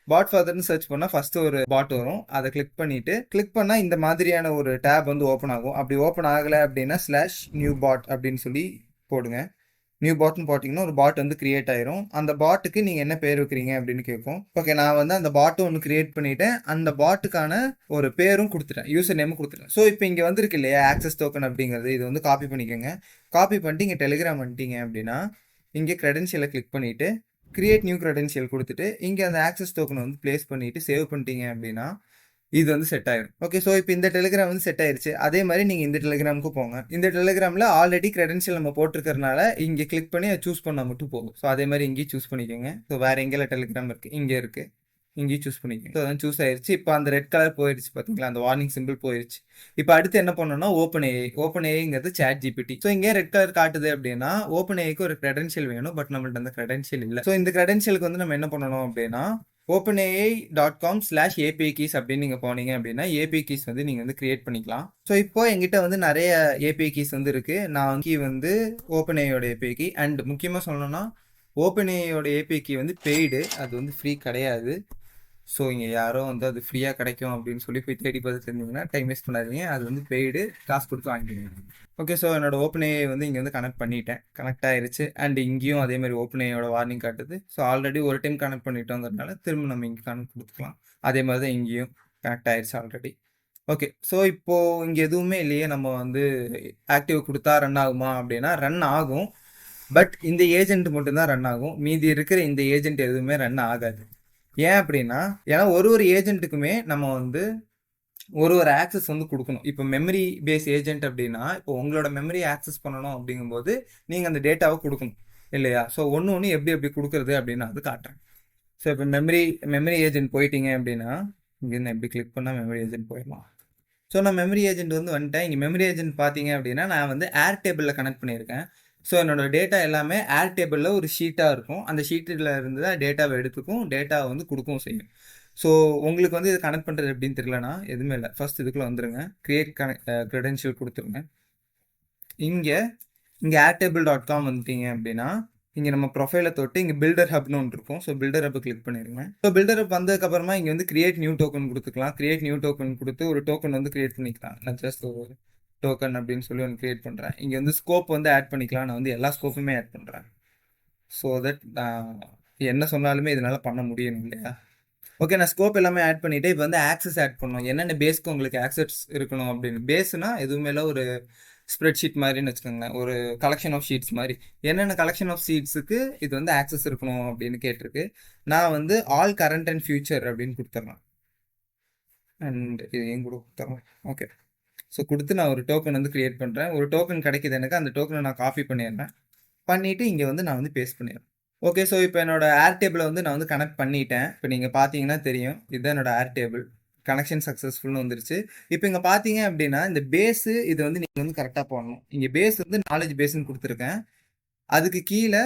பாட் ஃபாதர்னு சர்ச் பண்ணா ஃபர்ஸ்ட் ஒரு பாட் வரும். அதை கிளிக் பண்ணா இந்த மாதிரியான ஒரு டேப் வந்து ஓப்பன் ஆகும். அப்படி ஓப்பன் ஆகலை அப்படின்னா /new bot அப்படின்னு சொல்லி போடுங்க. நியூ பாட்னு போட்டிங்கன்னா ஒரு பாட் வந்து கிரியேட் ஆயிரும். அந்த பாட்டுக்கு நீங்கள் என்ன பேர் வைக்கிறீங்க அப்படின்னு கேட்கும். ஓகே, நான் வந்து அந்த பாட்டும் ஒன்று கிரியேட் பண்ணிட்டேன். அந்த பாட்டுக்கான ஒரு பேரும் கொடுத்துட்டேன், யூசர் நேமும் கொடுத்துட்டேன். ஸோ இப்போ இங்கே வந்துருக்கு இல்லையா ஆக்சஸ் டோக்கன் அப்படிங்கிறது, இது வந்து காப்பி பண்ணிக்கோங்க. காப்பி பண்ணிட்டு இங்கே டெலிகிராம் வந்துட்டீங்க அப்படின்னா இங்கே க்ரெடென்ஷியலை கிளிக் பண்ணிவிட்டு கிரியேட் நியூ க்ரெடென்ஷியல் கொடுத்துட்டு இங்கே அந்த ஆக்சஸ் டோக்கனை வந்து பிளேஸ் பண்ணிவிட்டு சேவ் பண்ணிட்டீங்க அப்படின்னா இது வந்து செட் ஆயிடும். ஓகே, ஸோ இப்போ இந்த டெலிகிராம் வந்து செட் ஆயிருச்சு. அதே மாதிரி நீங்கள் இந்த டெலிகிராமுக்கு போங்க. இந்த டெலிகிராமில் ஆல்ரெடி க்ரெடென்ஷியல் நம்ம போட்டிருக்கறனால இங்கே கிளிக் பண்ணி அதை சூஸ் பண்ணால் மட்டும் போகும். ஸோ அதே மாதிரி இங்கேயும் சூஸ் பண்ணிக்கோங்க. ஸோ வேறு எங்கெல்லாம் டெலிகிராம் இருக்குது, இங்கே இருக்குது, இங்கேயும் சூஸ் பண்ணிக்கோங்க. ஸோ அதான் சூஸ் ஆயிருச்சு. இப்போ அந்த ரெட் கலர் போயிடுச்சு பார்த்தீங்களா, அந்த வார்னிங் சிம்பிள் போயிடுச்சு. இப்போ அடுத்து என்ன பண்ணணும்னா ஓப்பன் ஏங்கிறது சாட் ஜிபிடி. ஸோ இங்கே ரெட் கலர் காட்டுது அப்படின்னா ஓப்பன் ஏக்கு ஒரு க்ரெடென்ஷியல் வேணும். பட் நம்மள்ட்ட அந்த க்ரெடென்ஷியல் இல்லை. ஸோ இந்த க்ரெடென்ஷியலுக்கு வந்து நம்ம என்ன பண்ணணும் அப்படின்னா openai.com/API keys அப்படின்னு நீங்கள் போனீங்க அப்படின்னா API keys வந்து நீங்கள் வந்து கிரியேட் பண்ணிக்கலாம். ஸோ இப்போ எங்கிட்ட வந்து நிறைய API keys வந்து இருக்குது. நான் வந்து ஓப்பன்ஏயோட API key அண்ட் முக்கியமாக சொல்லணும்னா ஓப்பன்ஏயோட API key வந்து பெய்டு, அது வந்து ஃப்ரீ கிடையாது. ஸோ இங்கே யாரோ வந்து அது ஃப்ரீயாக கிடைக்கும் அப்படின்னு சொல்லி போய் தேடி பார்த்து தெரிஞ்சிங்கன்னா டைம் வேஸ்ட் பண்ணாதீங்க. அது வந்து பெய்டு, காசு கொடுத்து வாங்கிடுவீங்க. ஓகே, ஸோ என்னோட ஓப்பன்ஏ வந்து இங்கே வந்து கனெக்ட் ஆயிருச்சு. அண்ட் இங்கேயும் அதே மாதிரி ஓப்பன்ஏயோட வார்னிங் காட்டுது. ஸோ ஆல்ரெடி ஒரு டைம் கனெக்ட் பண்ணிட்டோங்கிறதுனால திரும்ப நம்ம இங்கே கனெக்ட் கொடுத்துக்கலாம். அதே மாதிரி தான் இங்கேயும் கனெக்ட் ஆயிருச்சு ஆல்ரெடி. ஓகே, ஸோ இப்போது இங்கே எதுவுமே இல்லையே, நம்ம வந்து ஆக்டிவ் கொடுத்தா ரன் ஆகுமா அப்படின்னா ரன் ஆகும். பட் இந்த ஏஜென்ட் மட்டும்தான் ரன் ஆகும். மீதி இருக்கிற இந்த ஏஜென்ட் எதுவுமே ரன் ஆகாது. ஏன் அப்படின்னா ஏன்னா ஒரு ஏஜென்ட்டுக்குமே நம்ம வந்து ஒரு ஆக்சஸ் வந்து கொடுக்கணும். இப்போ மெமரி பேஸ் ஏஜென்ட் அப்படின்னா இப்போ உங்களோட மெமரி ஆக்சஸ் பண்ணணும் அப்படிங்கும்போது நீங்கள் அந்த டேட்டாவை கொடுக்கணும் இல்லையா? ஸோ ஒன்று எப்படி கொடுக்குறது அப்படின்னு அது காட்டுறேன். ஸோ இப்போ மெமரி ஏஜென்ட் போயிட்டீங்க அப்படின்னா இங்கேருந்து எப்படி கிளிக் பண்ணால் மெமரி ஏஜென்ட் போயிடலாம். ஸோ நான் மெமரி ஏஜென்ட் வந்து வந்துட்டேன். இங்கே மெமரி ஏஜென்ட் பார்த்தீங்க அப்படின்னா நான் வந்து ஏர் டேபிளில் கனெக்ட் பண்ணியிருக்கேன். ஸோ என்னோட டேட்டா எல்லாமே ஏர் டேபிளில் ஒரு ஷீட்டாக இருக்கும். அந்த ஷீட்டில் இருந்து தான் டேட்டாவை எடுத்துக்கும், டேட்டாவை வந்து கொடுக்கவும் செய்யும். ஸோ உங்களுக்கு வந்து இது கனெக்ட் பண்ணுறது எப்படின்னு தெரியலனா எதுவுமே இல்லை. ஃபர்ஸ்ட் இதுக்குள்ளே வந்துடுங்க. கிரியேட் க்ரெடென்ஷியல் கொடுத்துருங்க. இங்கே airtable.com வந்துட்டீங்க அப்படின்னா இங்கே நம்ம ப்ரொஃபைலை தொட்டு இங்கே பில்டர் ஹப்னு ஒன்று இருக்கும். ஸோ பில்டர் ஹப் கிளிக் பண்ணிடுங்க. ஸோ பில்டர் ஹப் வந்ததுக்கப்புறமா இங்கே வந்து கிரியேட் நியூ டோக்கன் கொடுத்துக்கலாம். கிரியேட் நியூ டோக்கன் கொடுத்து ஒரு டோக்கன் வந்து கிரியேட் பண்ணிக்கலாம். நான் ஜஸ்ட் ஒரு டோக்கன் அப்படின்னு சொல்லி ஒன்று கிரியேட் பண்ணுறேன். இங்கே வந்து ஸ்கோப் வந்து ஆட் பண்ணிக்கலாம். நான் வந்து எல்லா ஸ்கோப்புமே ஆட் பண்ணுறேன். ஸோ தட் நான் என்ன சொன்னாலுமே இதனால் பண்ண முடியணும் இல்லையா? ஓகே, நான் ஸ்கோப் எல்லாமே ஆட் பண்ணிவிட்டு இப்போ வந்து ஆக்சஸ் ஆட் பண்ணணும். என்னென்ன பேஸ்க்கு உங்களுக்கு ஆக்சஸ் இருக்கணும் அப்படின்னு. பேஸ்னா எதுவுமே இல்லை, ஒரு ஸ்ப்ரெட்ஷீட் மாதிரின்னு வச்சுக்கோங்களேன், ஒரு கலெக்ஷன் ஆஃப் ஷீட்ஸ் மாதிரி. என்னென்ன கலெக்ஷன் ஆஃப் ஷீட்ஸுக்கு இது வந்து ஆக்சஸ் இருக்கணும் அப்படின்னு கேட்டிருக்கு. நான் வந்து ஆல் கரண்ட் அண்ட் ஃபியூச்சர் அப்படின்னு கொடுத்துட்றேன். அண்ட் இதையும் கூட கொடுத்துட்றேன். ஓகே, ஸோ கொடுத்து நான் ஒரு டோக்கன் வந்து கிரியேட் பண்ணுறேன். ஒரு டோக்கன் கிடைக்கிது எனக்கு. அந்த டோக்கனை நான் காப்பி பண்ணிடுறேன். பண்ணிவிட்டு இங்கே வந்து நான் வந்து பேஸ்ட் பண்ணிடுறேன். ஓகே, ஸோ இப்போ என்னோட ஏர் டேபிளை வந்து நான் வந்து கனெக்ட் பண்ணிட்டேன். இப்போ நீங்கள் பார்த்தீங்கன்னா தெரியும், இதுதான் என்னோட ஏர் டேபிள். கனெக்ஷன் சக்ஸஸ்ஃபுல்னு வந்துருச்சு. இப்போ இங்கே பார்த்தீங்க அப்படின்னா இந்த பேஸு இது வந்து நீங்கள் வந்து கரெக்டாக போடணும். இங்கே பேஸ் வந்து நாலேஜ் பேஸ்ன்னு கொடுத்துருக்கேன். அதுக்கு கீழே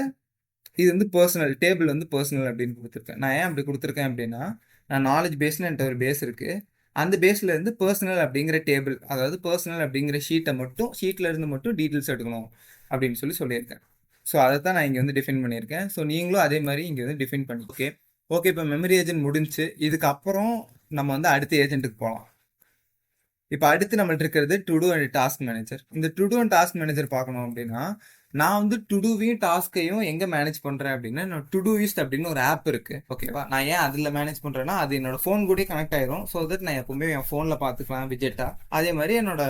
இது வந்து பர்சனல் டேபிள் வந்து பர்சனல் அப்படின்னு கொடுத்துருக்கேன். நான் ஏன் அப்படி கொடுத்துருக்கேன் அப்படின்னா நான் நாலேஜ் பேஸ்னு என்கிட்ட ஒரு பேஸ் இருக்குது. அந்த பேஸில் இருந்து பர்சனல் அப்படிங்கிற டேபிள், அதாவது பர்சனல் அப்படிங்கிற ஷீட்டில் இருந்து மட்டும் டீட்டெயில்ஸ் எடுக்கணும் அப்படின்னு சொல்லியிருக்கேன். ஸோ அதை தான் நான் இங்கே வந்து டிஃபைன் பண்ணியிருக்கேன். ஸோ நீங்களும் அதே மாதிரி இங்கே வந்து டிஃபைன் பண்ணி. ஓகே, ஓகே, இப்போ மெமரி ஏஜென்ட் முடிஞ்சுச்சு. இதுக்கப்புறம் நம்ம வந்து அடுத்த ஏஜென்ட்டுக்கு போகலாம். இப்போ அடுத்து நம்மள்ட்ட இருக்கிறது to do and task manager. இந்த to do and task manager பார்க்கணும் அப்படின்னா, நான் வந்து டு டூவையும் டாஸ்கையும் எங்கே மேனேஜ் பண்ணுறேன் அப்படின்னா, என்னோட டு டூயிஸ்ட் அப்படின்னு ஒரு ஆப் இருக்கு. ஓகேவா? நான் ஏன் அதில் மேனேஜ் பண்ணுறேன்னா, அது என்னோட ஃபோன் கூட கனெக்ட் ஆயிரும். ஸோ தட் நான் எப்பவுமே என் ஃபோனில் பார்த்துக்கலாம் விஜெட்டா. அதே மாதிரி என்னோட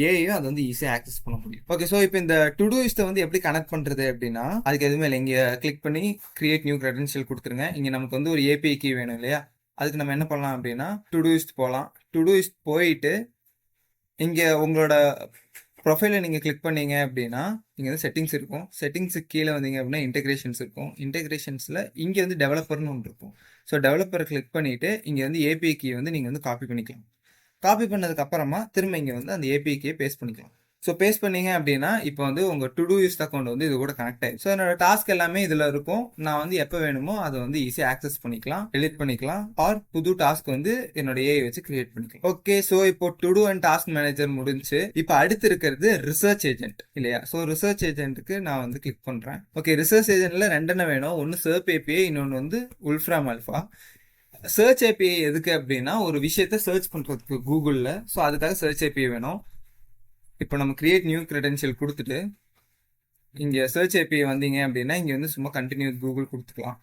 ஏஐயும் அது வந்து ஈஸியாக ஆக்சஸ் பண்ண முடியும். ஓகே, ஸோ இப்போ இந்த டு டூயிஸ்ட்டை வந்து எப்படி கனெக்ட் பண்ணுறது அப்படின்னா, அதுக்கு எதுவுமே இல்லை. இங்கே கிளிக் பண்ணி கிரியேட் நியூ கிரெடென்ஷியல் கொடுத்துருங்க. இங்கே நமக்கு வந்து ஒரு ஏபிஐ கீ வேணும் இல்லையா? அதுக்கு நம்ம என்ன பண்ணலாம் அப்படின்னா, டு டூயிஸ்ட் போகலாம். டு டூயிஸ்ட் போயிட்டு இங்கே உங்களோட ப்ரொஃபைலை நீங்கள் கிளிக் பண்ணீங்க அப்படின்னா இங்கே வந்து செட்டிங்ஸ் இருக்கும். செட்டிங்ஸுக்கு கீழே வந்தீங்க அப்படின்னா இன்டெகிரேஷன்ஸ் இருக்கும். இன்டெகிரேஷன்ஸில் இங்கே வந்து டெவலப்பர்னு ஒன்று இருக்கும். ஸோ டெவலப்பரை கிளிக் பண்ணிவிட்டு இங்கே வந்து ஏபிஐ கீ வந்து நீங்கள் வந்து காப்பி பண்ணிக்கலாம். காப்பி பண்ணதுக்கு அப்புறமா திரும்ப இங்கே வந்து அந்த ஏபிஐ கீயை பேஸ்ட் பண்ணிக்கலாம். ஸோ பேஸ்ட் பண்ணீங்க அப்படின்னா இப்போ வந்து உங்கள் டு டூ யூஸ்ட் அக்கௌண்ட் வந்து இது கூட கனெக்ட் ஆயிடும். ஸோ என்னோட டாஸ்க் எல்லாமே இதில் இருக்கும். நான் வந்து எப்போ வேணுமோ அதை வந்து ஈஸியாக ஆக்சஸ் பண்ணிக்கலாம், டெலிட் பண்ணிக்கலாம், ஆர் புது டாஸ்க் வந்து என்னோட ஏஐ வச்சு கிரியேட் பண்ணிக்கலாம். ஓகே, ஸோ இப்போ to do and task manager முடிஞ்சு. இப்போ அடுத்து இருக்கிறது ரிசர்ச் ஏஜென்ட் இல்லையா? ஸோ ரிசர்ச் ஏஜென்ட்டுக்கு நான் வந்து கிளிக் பண்ணுறேன். ஓகே, ரிசர்ச் ஏஜென்ட்ல ரெண்டெண்ண வேணும். ஒன்று சர்ப் ஏபிஐ, இன்னொன்று வந்து உல்ஃப்ராம் ஆல்ஃபா. சர்ச் ஏபிஐ எதுக்கு அப்படின்னா ஒரு விஷயத்த சர்ச் பண்ணுறதுக்கு கூகுளில். ஸோ அதுக்காக சர்ச் ஏபிஐ வேணும். இப்போ நம்ம கிரியேட் நியூ கிரெடென்ஷியல் கொடுத்துட்டு இங்கே சர்ச் ஏபிஐ வந்தீங்க அப்படின்னா இங்கே வந்து சும்மா கண்டினியூ வித் கூகுள் கொடுத்துக்கலாம்.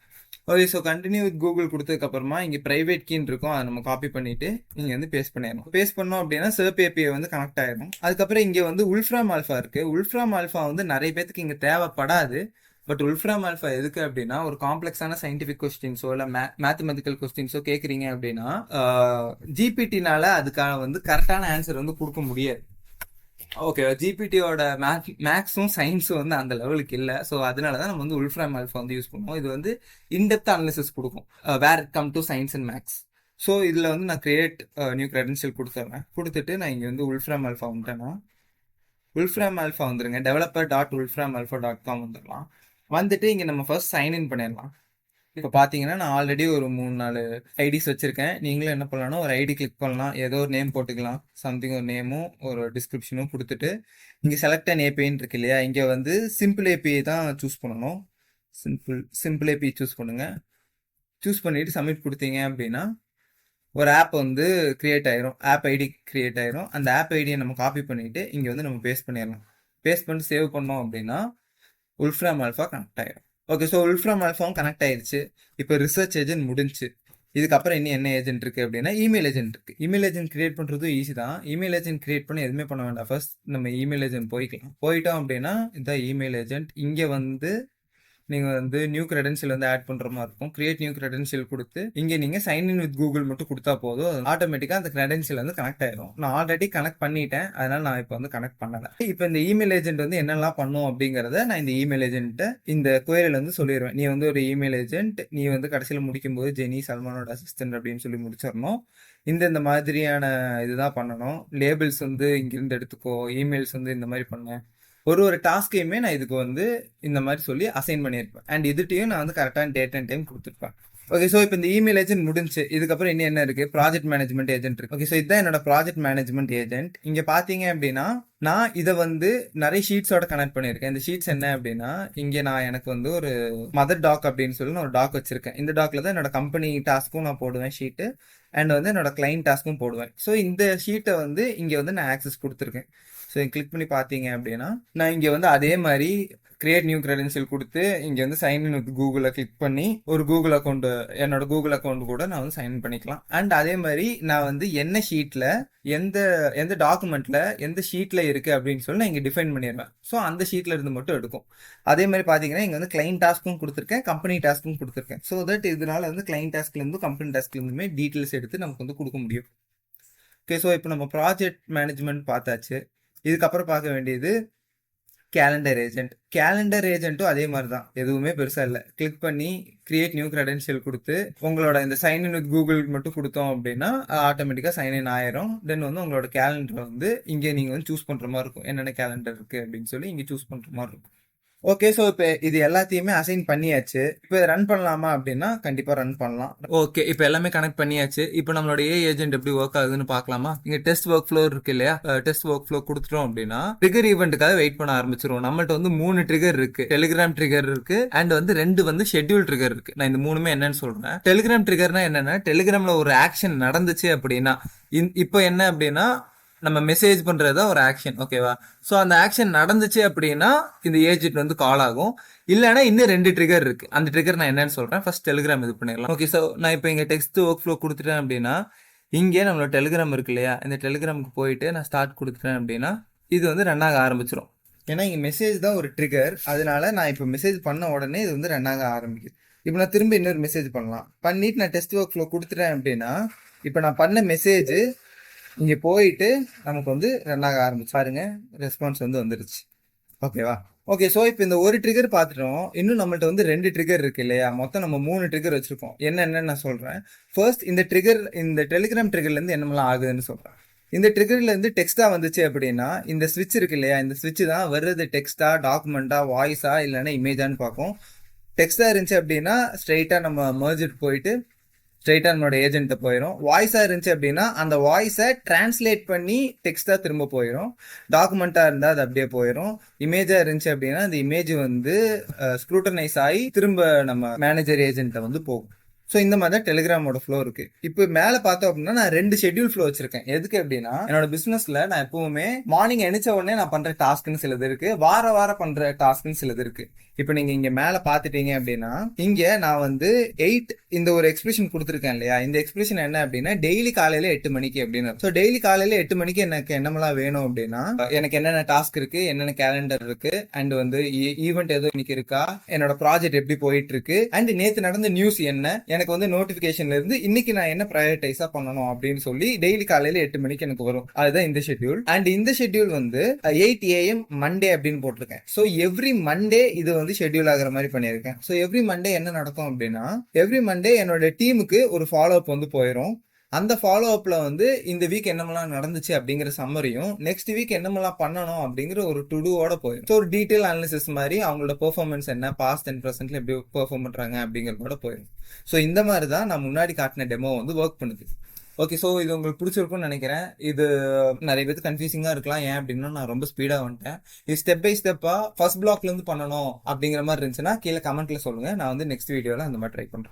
Okay, so continue with Google கொடுத்ததுக்கப்புறமா இங்கே ப்ரைவேட் கீன்னு இருக்கும். அதை நம்ம காப்பி பண்ணிவிட்டு இங்கே வந்து பேஸ்ட் பண்ணிடணும். பேஸ்ட் பண்ணோம் அப்படின்னா சர்ப் ஏபிஐ வந்து கனெக்ட் ஆகிடும். அதுக்கப்புறம் இங்கே வந்து உல்ஃப்ராம் ஆல்ஃபா இருக்குது. உல்ஃப்ராம் ஆல்ஃபா வந்து நிறைய பேத்துக்கு இங்கே தேவைப்படாது. பட் உல்ஃப்ராம் ஆல்ஃபா எதுக்கு அப்படின்னா ஒரு காம்ப்ளெக்ஸான சயின்டிஃபிக் கொஸ்டின்ஸோ இல்லை மேத்தமெட்டிக்கல் கொஸ்டின்ஸோ கேட்குறீங்க அப்படின்னா ஜிபிடினால அதுக்கான வந்து கரெக்டான ஆன்சர் வந்து கொடுக்க முடியாது. ஓகே, ஜிபிடியோட மேக்ஸும் சயின்ஸும் வந்து அந்த லெவலுக்கு இல்லை. ஸோ அதனால தான் நம்ம வந்து உல்ஃப்ராம் ஆல்ஃபா வந்து யூஸ் பண்ணுவோம். இது வந்து இன்டெப்த் அனாலிசிஸ் கொடுக்கும் where it come to science and maths. So இதில் வந்து நான் கிரியேட் நியூ கிரெடென்ஷியல் கொடுத்துட்றேன். கொடுத்துட்டு நான் இங்கே வந்து உல்ஃப்ராம் ஆல்ஃபா வந்துட்டேன்னா உல்ஃப்ராம் ஆல்ஃபா வந்துருங்க. developer.wolframalpha.com வந்துடலாம். வந்துட்டு இங்கே நம்ம ஃபர்ஸ்ட் சைன்இன் பண்ணிடலாம். இப்போ பார்த்தீங்கன்னா நான் ஆல்ரெடி ஒரு 3-4 ஐடிஸ் வச்சுருக்கேன். நீங்களும் என்ன பண்ணலாம்னா ஒரு ஐடி கிளிக் பண்ணலாம், ஏதோ ஒரு நேம் போட்டுக்கலாம், சம்திங் ஒரு நேமும் ஒரு டிஸ்கிரிப்ஷனும் கொடுத்துட்டு இங்கே செலக்ட் அண்ட் ஏபிஐன்னு இருக்கு இல்லையா? இங்கே வந்து சிம்பிள் ஏபிஐ தான் சூஸ் பண்ணணும். சிம்பிள் ஏபிஐ சூஸ் பண்ணுங்கள். சூஸ் பண்ணிவிட்டு சப்மிட் கொடுத்தீங்க அப்படின்னா ஒரு ஆப் வந்து கிரியேட் ஆயிரும். ஆப் ஐடி கிரியேட் ஆயிரும். அந்த ஆப் ஐடியை நம்ம காப்பி பண்ணிவிட்டு இங்கே வந்து நம்ம பேஸ்ட் பண்ணிடலாம். பேஸ்ட் பண்ணிட்டு சேவ் பண்ணோம் அப்படின்னா உல்ஃப்ராம் ஆல்ஃபா கனெக்ட் ஆயிரும். ஓகே, ஸோ உல்ஃப்ராம் ஆல்ஃபாவும் கனெக்ட் ஆயிடுச்சு. இப்போ ரிசர்ச் ஏஜென்ட் முடிஞ்சு. இதுக்கப்புறம் இன்னும் என்ன ஏஜென்ட் இருக்குது அப்படின்னா இமெயில் ஏஜென்ட் இருக்குது. இமெயில் ஏஜென்ட் கிரியேட் பண்ணுறதும் ஈஸி தான். இமெயில் ஏஜென்ட் கிரியேட் பண்ணி எதுவுமே பண்ண வேண்டாம். ஃபர்ஸ்ட் நம்ம இமெயில் ஏஜென்ட் போயிட்டோம் அப்படின்னா இதுதான் இமெயில் ஏஜென்ட். இங்கே வந்து நீங்கள் வந்து நியூ கிரெடென்ஷியல் வந்து ஆட் பண்ணுற மாதிரி இருக்கும். கிரியேட் நியூ கிரெடென்ஷியல் கொடுத்து இங்கே நீங்கள் சைன் இன் வித் கூகுள் மட்டும் கொடுத்தா போதும். ஆட்டோமேட்டிக்காக அந்த கிரெடென்ஷியல் வந்து கனெக்ட் ஆயிடும். நான் ஆல்ரெடி கனெக்ட் பண்ணிட்டேன், அதனால நான் இப்போ வந்து கனெக்ட் பண்ணலை. இப்போ இந்த இமெயில் ஏஜென்ட் வந்து என்னெல்லாம் பண்ணும் அப்படிங்கிறத நான் இந்த இமெயில் ஏஜென்ட்டை இந்த குயரியில் வந்து சொல்லிடுவேன். நீ வந்து ஒரு இமெயில் ஏஜென்ட், நீ வந்து கடைசியில் முடிக்கும்போது ஜெனி சல்மானோட அசிஸ்டன்ட் அப்படின்னு சொல்லி முடிச்சிடணும். இந்த மாதிரியான இதுதான் பண்ணணும். லேபிள்ஸ் வந்து இங்கிருந்து எடுத்துக்கோ, இமெயில்ஸ் வந்து இந்த மாதிரி பண்ணேன். ஒரு டாஸ்கையுமே நான் இதுக்கு வந்து இந்த மாதிரி சொல்லி அசைன் பண்ணியிருப்பேன். அண்ட் இதுட்டையும் நான் வந்து கரெக்டான டேட் அண்ட் டைம் கொடுத்துருப்பேன். ஓகே, ஸோ இப்போ இந்த இமெயில் ஏஜென்ட் முடிஞ்சு. இதுக்கப்புறம் இன்னும் என்ன இருக்குது? ப்ராஜெக்ட் மேனேஜ்மெண்ட் ஏஜென்ட் இருக்குது. ஓகே, ஸோ இதுதான் என்னோட ப்ராஜெக்ட் மேனேஜ்மெண்ட் ஏஜென்ட். இங்கே பார்த்தீங்க அப்படின்னா நான் இதை வந்து நிறைய ஷீட்ஸோட கனெக்ட் பண்ணியிருக்கேன். இந்த ஷீட்ஸ் என்ன அப்படின்னா இங்கே நான் எனக்கு வந்து ஒரு மதர் டாக் அப்படின்னு சொல்லி நான் ஒரு டாக் வச்சிருக்கேன். இந்த டாக்ல தான் என்னோட கம்பெனி டாஸ்க்கும் நான் போடுவேன் ஷீட்டு, அண்ட் வந்து என்னோட கிளைண்ட் டாஸ்க்கும் போடுவேன். ஸோ இந்த ஷீட்டை வந்து இங்கே வந்து நான் ஆக்சஸ் கொடுத்துருக்கேன். ஸோ கிளிக் பண்ணி பார்த்தீங்க அப்படின்னா நான் இங்கே வந்து அதே மாதிரி கிரியேட் நியூ கிரெடென்ஷியல் கொடுத்து இங்கே வந்து சைன்இன் வித் கூகுளில் கிளிக் பண்ணி ஒரு கூகுள் அக்கௌண்ட், என்னோட கூகுள் அக்கௌண்ட் கூட நான் வந்து சைன் பண்ணிக்கலாம். அண்ட் அதே மாதிரி நான் வந்து என்ன ஷீட்டில் எந்த டாக்குமெண்ட்டில் எந்த ஷீட்டில் இருக்குது அப்படின்னு சொல்லி நான் இங்கே டிஃபைன் பண்ணிடுவேன். ஸோ அந்த ஷீட்டில் இருந்து மட்டும் எடுக்கும். அதே மாதிரி பார்த்தீங்கன்னா இங்கே வந்து கிளைண்ட் டாஸ்க்கும் கொடுத்துருக்கேன், கம்பெனி டாஸ்க்கும் கொடுத்துருக்கேன். ஸோ தட் இதனால வந்து கிளைண்ட் டாஸ்க்லேருந்து கம்பெனி டாஸ்க்லேருந்துமே டீட்டெயில்ஸ் எடுத்து நமக்கு வந்து கொடுக்க முடியும். ஓகே, ஸோ இப்போ நம்ம ப்ராஜெக்ட் மேனேஜ்மெண்ட் பார்த்தாச்சு. இதுக்கப்புறம் பார்க்க வேண்டியது கேலண்டர் ஏஜென்ட். கேலண்டர் ஏஜென்ட்டும் அதே மாதிரி தான், எதுவுமே பெருசாக இல்லை. கிளிக் பண்ணி கிரியேட் நியூ கிரெடென்ஷியல் கொடுத்து உங்களோட இந்த சைன்இன் வித் கூகுள் மட்டும் கொடுத்தோம் அப்படின்னா ஆட்டோமேட்டிக்காக சைன்இன் ஆயிரும். தென் வந்து உங்களோட கேலண்டர் வந்து இங்கே நீங்கள் வந்து சூஸ் பண்ணுற மாதிரி இருக்கும். என்னென்ன கேலண்டர் இருக்குது அப்படின்னு சொல்லி இங்கே சூஸ் பண்ணுற மாதிரி இருக்கும். ஓகே. ஸோ இப்போ இது எல்லாத்தையுமே அசைன் பண்ணியாச்சு. இப்போ இதை ரன் பண்ணலாமா அப்படின்னா கண்டிப்பாக ரன் பண்ணலாம். ஓகே, இப்போ எல்லாமே கனெக்ட் பண்ணியாச்சு. இப்போ நம்மளோட ஏஐ ஏஜென்ட் எப்படி ஒர்க் ஆகுதுன்னு பார்க்கலாமா? இங்கே டெஸ்ட் ஒர்க் ஃப்ளோ இருக்கு இல்லையா? டெஸ்ட் ஒர்க் ஃப்ளோ கொடுத்துட்டோம் அப்படின்னா ட்ரிகர் ஈவெண்ட்டுக்காக வெயிட் பண்ண ஆரம்பிச்சிருவோம். நம்மள்ட்ட வந்து 3 ட்ரிகர் இருக்கு. டெலிகிராம் ட்ரிகர் இருக்கு அண்ட் வந்து 2 வந்து ஷெட்யூல் ட்ரிகர் இருக்கு. நான் இந்த 3மே என்னன்னு சொல்றேன். டெலிகிராம் ட்ரிகர்னா என்னன்னா, டெலிகிராம்ல ஒரு ஆக்ஷன் நடந்துச்சு அப்படின்னா இப்போ என்ன அப்படின்னா நம்ம மெசேஜ் பண்றது தான் ஒரு ஆக்ஷன். ஓகேவா? ஸோ அந்த ஆக்ஷன் நடந்துச்சு அப்படின்னா இந்த ஏஜென்ட் வந்து கால் ஆகும். இல்லைன்னா இன்னும் 2 ட்ரிகர் இருக்கு. அந்த ட்ரிகர் நான் என்னன்னு சொல்றேன். ஃபர்ஸ்ட் டெலிகிராம் இது பண்ணிடலாம். ஓகே, ஸோ நான் இப்போ இங்கே டெக்ஸ்ட் ஒர்க் ஃப்ளோ கொடுத்துட்டேன் அப்படின்னா இங்கே நம்மளோட டெலிகிராம் இருக்கு இல்லையா? இந்த டெலிகிராமுக்கு போயிட்டு நான் ஸ்டார்ட் கொடுத்துட்டேன் அப்படின்னா இது வந்து ரன் ஆக ஆரம்பிச்சிடும். ஏன்னா இங்கே மெசேஜ் தான் ஒரு ட்ரிகர். அதனால நான் இப்போ மெசேஜ் பண்ண உடனே இது வந்து ரன் ஆக ஆரம்பிக்குது. இப்போ நான் திரும்ப இன்னொரு மெசேஜ் பண்ணலாம். பண்ணிட்டு நான் டெஸ்ட் ஒர்க் ஃப்ளோ கொடுத்துட்டேன் அப்படின்னா இப்போ நான் பண்ண மெசேஜ் இங்கே போயிட்டு நமக்கு வந்து ரன் ஆக ஆரம்பிச்சு பாருங்க, ரெஸ்பான்ஸ் வந்து வந்துருச்சு. ஓகேவா? ஓகே, ஸோ இப்போ இந்த ஒரு ட்ரிகர் பார்த்துட்டோம். இன்னும் நம்மள்ட்ட வந்து 2 ட்ரிகர் இருக்கு இல்லையா? மொத்தம் நம்ம 3 ட்ரிகர் வச்சிருக்கோம். என்னென்னு நான் சொல்றேன். ஃபர்ஸ்ட் இந்த ட்ரிகர், இந்த டெலிகிராம் ட்ரிகர்லேருந்து என்னமெல்லாம் ஆகுதுன்னு சொல்றேன். இந்த ட்ரிகர்லேருந்து டெக்ஸ்டா வந்துச்சு அப்படின்னா இந்த ஸ்விட்ச் இருக்கு இல்லையா? இந்த ஸ்விட்ச் தான் வருது டெக்ஸ்டா, டாக்குமெண்டா, வாய்ஸா இல்லைன்னா இமேஜான்னு பார்க்கும். டெக்ஸ்டா இருந்துச்சு அப்படின்னா ஸ்ட்ரெயிட்டா நம்ம மர்ஜிட் போயிட்டு ஸ்ட்ரெயிட்டா நம்மளோட ஏஜென்ட்ட போயிடும். வாய்ஸா இருந்துச்சு அப்படின்னா அந்த வாய்ஸை டிரான்ஸ்லேட் பண்ணி டெக்ஸ்டா திரும்ப போயிடும். டாக்குமெண்டா இருந்தா அது அப்படியே போயிடும். இமேஜா இருந்துச்சு அப்படின்னா அந்த இமேஜ் வந்து ஸ்க்ரூட்டனைஸ் ஆகி திரும்ப நம்ம மேனேஜர் ஏஜென்ட்ட வந்து போகும். ஸோ இந்த மாதிரி தான் டெலிகிராமோட ஃப்ளோ இருக்கு. இப்போ மேலே பார்த்தோம் அப்படின்னா நான் 2 ஷெட்யூல் ஃப்ளோ வச்சிருக்கேன். எதுக்கு அப்படின்னா என்னோட பிசினஸ்ல நான் எப்பவுமே மார்னிங் எழுந்த உடனே நான் பண்ற டாஸ்க்னு சிலது இருக்கு, வாரம் பண்ற டாஸ்க்னு சிலது இருக்கு. இப்போ நீங்க இங்க மேல பாத்துட்டீங்க அப்படின்னா இங்க நான் வந்து 8 இந்த ஒரு எக்ஸ்பிரஷன் கொடுத்துருக்கேன் இல்லையா? இந்த எக்ஸ்பிரஷன் என்ன அப்படின்னா டெய்லி காலையில 8 மணிக்கு அப்படின்னு. ஸோ டெய்லி காலையில 8 மணிக்கு எனக்கு என்னமெல்லாம் வேணும் அப்படின்னா எனக்கு என்னென்ன டாஸ்க் இருக்கு, என்னென்ன கேலண்டர் இருக்கு, அண்ட் வந்து ஈவெண்ட் ஏதோ இன்னைக்கு இருக்கா, என்னோட ப்ராஜெக்ட் எப்படி போயிட்டு இருக்கு, அண்ட் நேத்து நடந்த நியூஸ் என்ன, எனக்கு வந்து நோட்டிபிகேஷன்ல இருந்து இன்னைக்கு நான் என்ன ப்ரையாரிட்டைஸா பண்ணணும் அப்படின்னு சொல்லி டெய்லி காலையில 8 மணிக்கு எனக்கு வரும். அதுதான் இந்த ஷெட்யூல். அண்ட் இந்த ஷெட்யூல் வந்து 8 AM மண்டே அப்படின்னு போட்டிருக்கேன். ஸோ எவ்ரி மண்டே இது வந்து ஷெட்யூல் ஆகிற மாதிரி பண்ணியிருக்கேன். ஸோ எவ்ரி மண்டே என்ன நடக்கும் அப்படின்னா எவ்ரி மண்டே என்னோட டீமுக்கு ஒரு ஃபாலோ அப் வந்து போயிடும். அந்த ஃபாலோ அப்ல வந்து இந்த வீக் என்னமெல்லாம் நடந்துச்சு அப்படிங்கிற சம்மரியும் நெக்ஸ்ட் வீக் என்னமெல்லாம் பண்ணணும் அப்படிங்கிற ஒரு டுடூவோட போயிடும். ஸோ ஒரு டீடைல் அனாலிசிஸ் மாதிரி அவங்களோட பெர்ஃபார்மன்ஸ் என்ன, பாஸ்ட் அண்ட் ப்ரெசென்ட்ல எப்படி பெர்ஃபார்ம் பண்றாங்க அப்படிங்கிறதோட போயிடும். ஸோ இந்த மாதிரி தான் நான் முன்னாடி காட்டின டெமோ வந்து ஒர்க் பண்ணுது. ஓகே, ஸோ இது உங்களுக்கு பிடிச்சிருக்கும்னு நினைக்கிறேன். இது நிறைய பேருக்கு கன்ஃபியூசிங்காக இருக்கலாம். ஏன் அப்படின்னா நான் ரொம்ப ஸ்பீடாக வந்துட்டேன். இது ஸ்டெப் பை ஸ்டெப்பாக ஃபர்ஸ்ட் பிளாக்லேருந்து பண்ணணும் அப்படிங்கிற மாதிரி இருந்துச்சுன்னா கீழே கமெண்ட்ல சொல்லுங்கள். நான் வந்து நெக்ஸ்ட் வீடியோவில் அந்த மாதிரி ட்ரை பண்ணுறேன்.